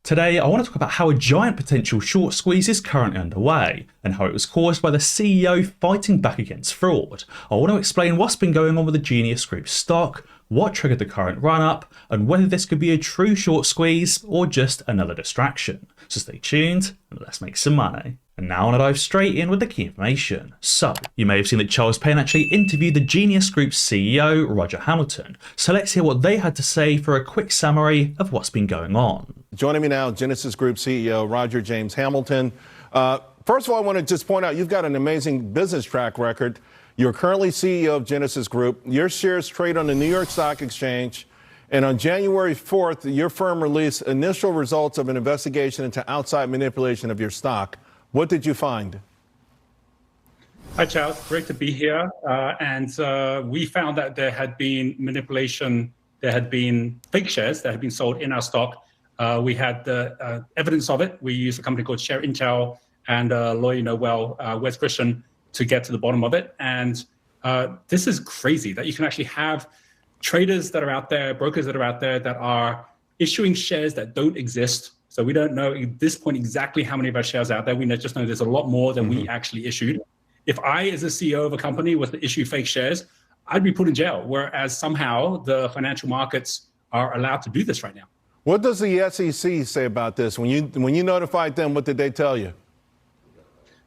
Today, I want to talk about how a giant potential short squeeze is currently underway and how it was caused by the CEO fighting back against fraud. I want to explain what's been going on with the Genius Group stock, what triggered the current run-up, and whether this could be a true short squeeze or just another distraction. So stay tuned and let's make some money. And now I want to dive straight in with the key information. So, you may have seen that Charles Payne actually interviewed the Genius Group CEO, Roger Hamilton. So let's hear what they had to say for a quick summary of what's been going on. Joining me now, Genesis Group CEO, Roger James Hamilton. First of all, I want to just point out you've got an amazing business track record. You're currently CEO of Genesis Group. Your shares trade on the New York Stock Exchange. And on January 4th, your firm released initial results of an investigation into outside manipulation of your stock. What did you find? Hi, Charles. Great to be here. We found that there had been manipulation. There had been fake shares that had been sold in our stock. We had the evidence of it. We used a company called Share Intel and a lawyer you know well, Wes Christian, to get to the bottom of it. And this is crazy that you can actually have traders that are out there, brokers that are out there that are issuing shares that don't exist. So we don't know at this point exactly how many of our shares are out there. We just know there's a lot more than we actually issued. If I, as a CEO of a company, was to issue fake shares, I'd be put in jail, whereas somehow the financial markets are allowed to do this right now. What does the SEC say about this? When you notified them, what did they tell you?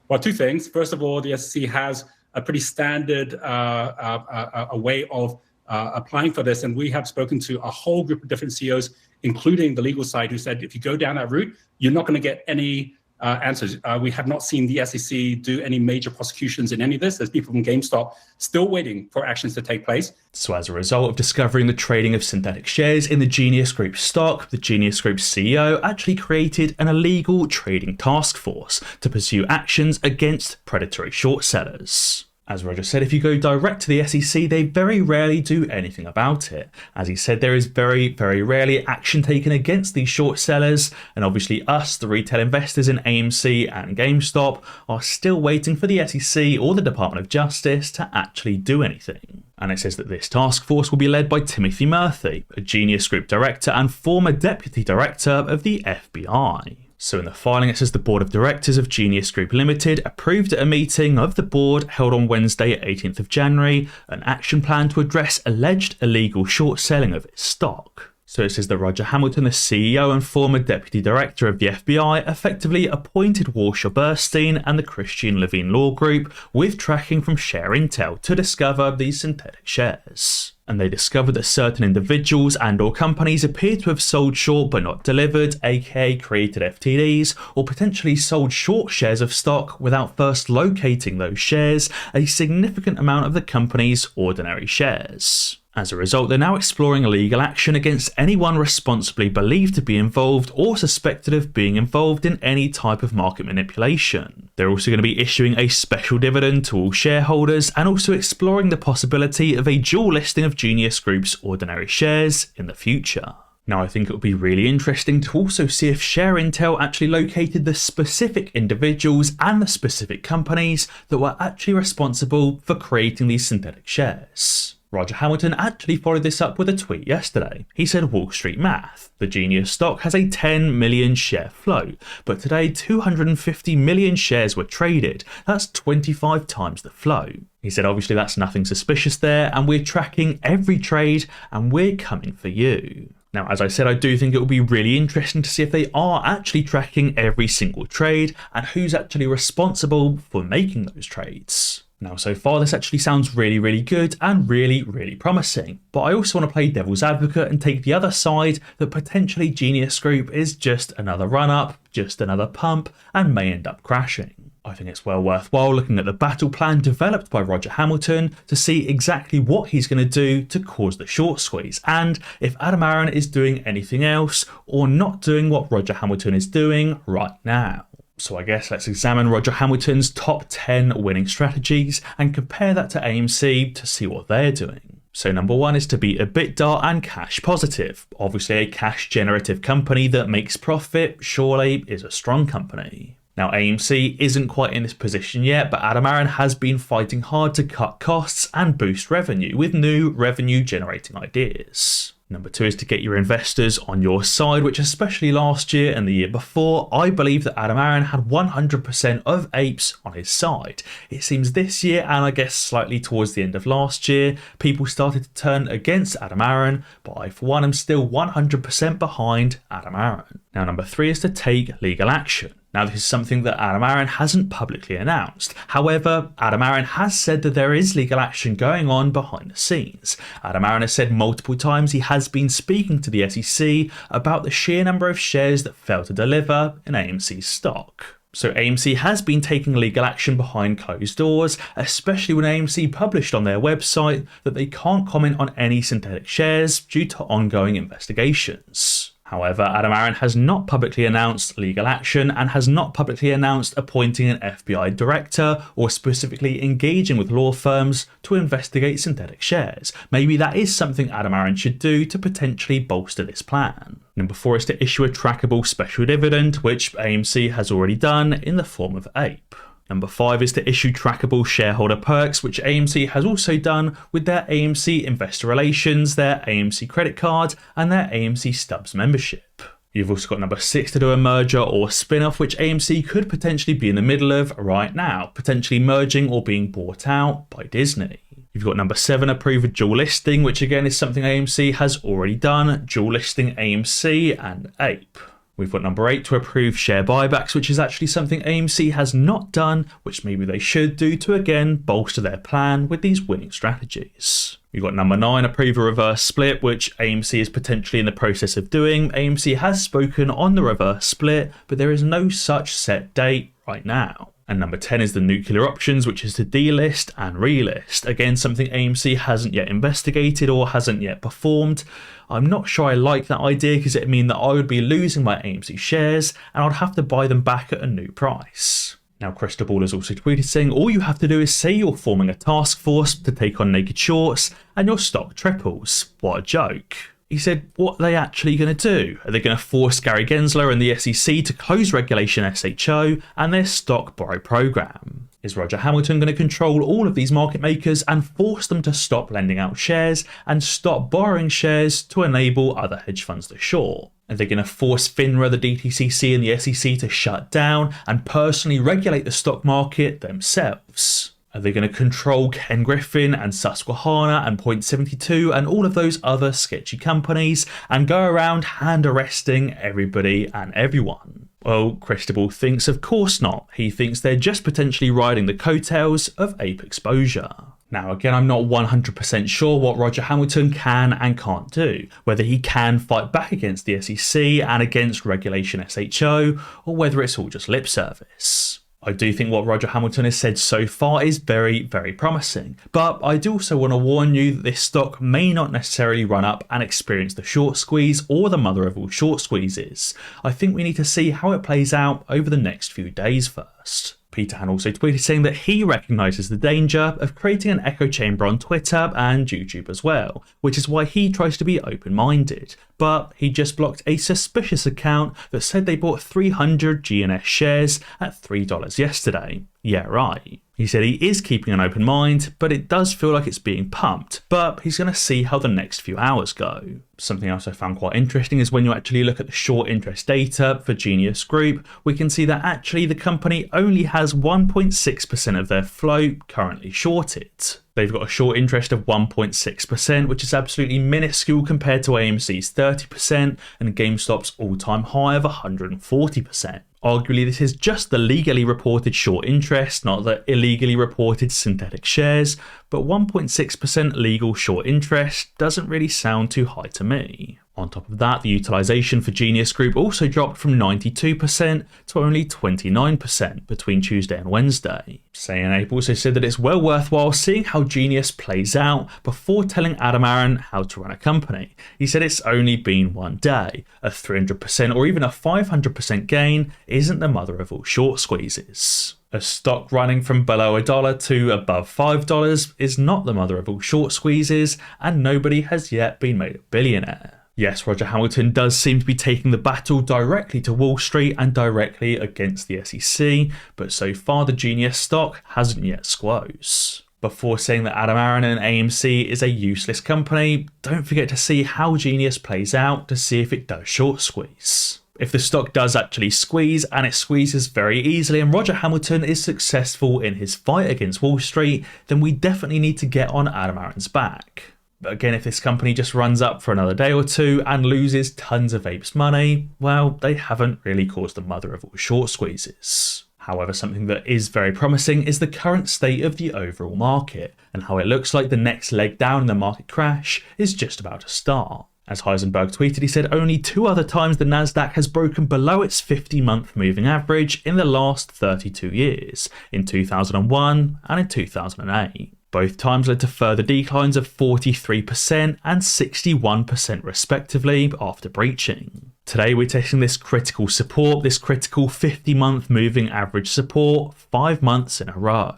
Well, two things. First of all, the SEC has a pretty standard a way of applying for this. And we have spoken to a whole group of different CEOs, including the legal side, who said, if you go down that route, you're not going to get any answers. We have not seen the SEC do any major prosecutions in any of this. There's people from GameStop still waiting for actions to take place. So as a result of discovering the trading of synthetic shares in the Genius Group stock, the Genius Group CEO actually created an illegal trading task force to pursue actions against predatory short sellers. As Roger said, if you go direct to the SEC, they very rarely do anything about it. As he said, there is very, very rarely action taken against these short sellers. And obviously us, the retail investors in AMC and GameStop, are still waiting for the SEC or the Department of Justice to actually do anything. And it says that this task force will be led by Timothy Murphy, a Genius Group director and former deputy director of the FBI. So in the filing, it says the board of directors of Genius Group Limited approved at a meeting of the board held on Wednesday, 18th of January, an action plan to address alleged illegal short selling of its stock. So it says that Roger Hamilton, the CEO and former deputy director of the FBI, effectively appointed Warshaw Burstein and the Christian Levine Law Group with tracking from Share Intel to discover these synthetic shares. And they discovered that certain individuals and or companies appear to have sold short but not delivered, aka created FTDs, or potentially sold short shares of stock without first locating those shares, a significant amount of the company's ordinary shares. As a result, they're now exploring legal action against anyone responsibly believed to be involved or suspected of being involved in any type of market manipulation. They're also going to be issuing a special dividend to all shareholders and also exploring the possibility of a dual listing of Genius Group's ordinary shares in the future. Now, I think it would be really interesting to also see if Share Intel actually located the specific individuals and the specific companies that were actually responsible for creating these synthetic shares. Roger Hamilton actually followed this up with a tweet yesterday. He said, Wall Street math. The Genius stock has a 10 million share float, but today 250 million shares were traded. That's 25 times the flow. He said, obviously that's nothing suspicious there, and we're tracking every trade and we're coming for you. Now, as I said, I do think it will be really interesting to see if they are actually tracking every single trade and who's actually responsible for making those trades. Now, so far, this actually sounds really, really good and really, really promising. But I also want to play devil's advocate and take the other side that potentially Genius Group is just another run-up, just another pump, and may end up crashing. I think it's well worthwhile looking at the battle plan developed by Roger Hamilton to see exactly what he's going to do to cause the short squeeze, and if Adam Aron is doing anything else or not doing what Roger Hamilton is doing right now. So I guess let's examine Roger Hamilton's top 10 winning strategies and compare that to AMC to see what they're doing. So number one is to be EBITDA and cash positive. Obviously a cash generative company that makes profit surely is a strong company. Now AMC isn't quite in this position yet, but Adam Aron has been fighting hard to cut costs and boost revenue with new revenue generating ideas. Number 2 is to get your investors on your side, which especially last year and the year before, I believe that Adam Aron had 100% of apes on his side. It seems this year, and I guess slightly towards the end of last year, people started to turn against Adam Aron, but I for one am still 100% behind Adam Aron. Now number 3 is to take legal action. Now this is something that Adam Aron hasn't publicly announced. However, Adam Aron has said that there is legal action going on behind the scenes. Adam Aron has said multiple times he has been speaking to the SEC about the sheer number of shares that failed to deliver in AMC's stock. So AMC has been taking legal action behind closed doors, especially when AMC published on their website that they can't comment on any synthetic shares due to ongoing investigations. However, Adam Aron has not publicly announced legal action and has not publicly announced appointing an FBI director or specifically engaging with law firms to investigate synthetic shares. Maybe that is something Adam Aron should do to potentially bolster this plan. Number 4 is to issue a trackable special dividend, which AMC has already done in the form of APE. Number 5 is to issue trackable shareholder perks, which AMC has also done with their AMC Investor Relations, their AMC credit card, and their AMC Stubs membership. You've also got number 6 to do a merger or spin-off, which AMC could potentially be in the middle of right now, potentially merging or being bought out by Disney. You've got number 7, approve a dual listing, which again is something AMC has already done, dual listing AMC and APE. We've got number 8 to approve share buybacks, which is actually something AMC has not done, which maybe they should do to again bolster their plan with these winning strategies. You've got number 9, approve a reverse split, which AMC is potentially in the process of doing. AMC has spoken on the reverse split, but there is no such set date right now. And number 10 is the nuclear options, which is to delist and relist. Again, something AMC hasn't yet investigated or hasn't yet performed. I'm not sure I like that idea because it would mean that I would be losing my AMC shares and I'd have to buy them back at a new price. Now, Crystal Ball has also tweeted saying all you have to do is say you're forming a task force to take on naked shorts and your stock triples. What a joke. He said, what are they actually going to do? Are they going to force Gary Gensler and the SEC to close Regulation SHO and their stock borrow program? Is Roger Hamilton going to control all of these market makers and force them to stop lending out shares and stop borrowing shares to enable other hedge funds to short? Are they going to force FINRA, the DTCC and the SEC to shut down and personally regulate the stock market themselves? Are they going to control Ken Griffin and Susquehanna and Point72 and all of those other sketchy companies and go around hand arresting everybody and everyone? Well, Cristobal thinks of course not. He thinks they're just potentially riding the coattails of ape exposure. Now again, I'm not 100% sure what Roger Hamilton can and can't do, whether he can fight back against the SEC and against Regulation SHO, or whether it's all just lip service. I do think what Roger Hamilton has said so far is very, very promising, but I do also want to warn you that this stock may not necessarily run up and experience the short squeeze or the mother of all short squeezes. I think we need to see how it plays out over the next few days first. Peter Han also tweeted saying that he recognises the danger of creating an echo chamber on Twitter and YouTube as well, which is why he tries to be open-minded. But he just blocked a suspicious account that said they bought 300 GNS shares at $3 yesterday. Yeah, right. He said he is keeping an open mind, but it does feel like it's being pumped, but he's going to see how the next few hours go. Something else I found quite interesting is when you actually look at the short interest data for Genius Group, we can see that actually the company only has 1.6% of their float currently shorted. They've got a short interest of 1.6%, which is absolutely minuscule compared to AMC's 30% and GameStop's all-time high of 140%. Arguably, this is just the legally reported short interest, not the illegally reported synthetic shares, but 1.6% legal short interest doesn't really sound too high to me. On top of that, the utilisation for Genius Group also dropped from 92% to only 29% between Tuesday and Wednesday. Ape also said that it's well worthwhile seeing how Genius plays out before telling Adam Aron how to run a company. He said it's only been one day. A 300% or even a 500% gain isn't the mother of all short squeezes. A stock running from below $1 to above $5 is not the mother of all short squeezes, and nobody has yet been made a billionaire. Yes, Roger Hamilton does seem to be taking the battle directly to Wall Street and directly against the SEC, but so far the Genius stock hasn't yet squoze. Before saying that Adam Aron and AMC is a useless company, don't forget to see how Genius plays out to see if it does short squeeze. If the stock does actually squeeze, and it squeezes very easily, and Roger Hamilton is successful in his fight against Wall Street, then we definitely need to get on Adam Aron's back. But again, if this company just runs up for another day or two and loses tons of apes money, well, they haven't really caused the mother of all short squeezes. However, something that is very promising is the current state of the overall market, and how it looks like the next leg down in the market crash is just about to start. As Heisenberg tweeted, he said only 2 other times the Nasdaq has broken below its 50-month moving average in the last 32 years, in 2001 and in 2008. Both times led to further declines of 43% and 61% respectively after breaching. Today we're testing this critical support, this critical 50-month moving average support, 5 months in a row.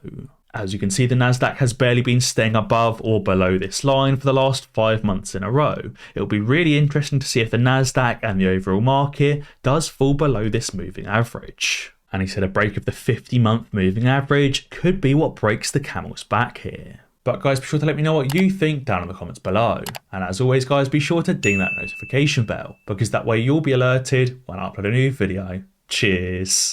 As you can see, the Nasdaq has barely been staying above or below this line for the last 5 months in a row. It'll be really interesting to see if the Nasdaq and the overall market does fall below this moving average. And he said a break of the 50-month moving average could be what breaks the camel's back here. But guys, be sure to let me know what you think down in the comments below. And as always guys, be sure to ding that notification bell, because that way you'll be alerted when I upload a new video. Cheers.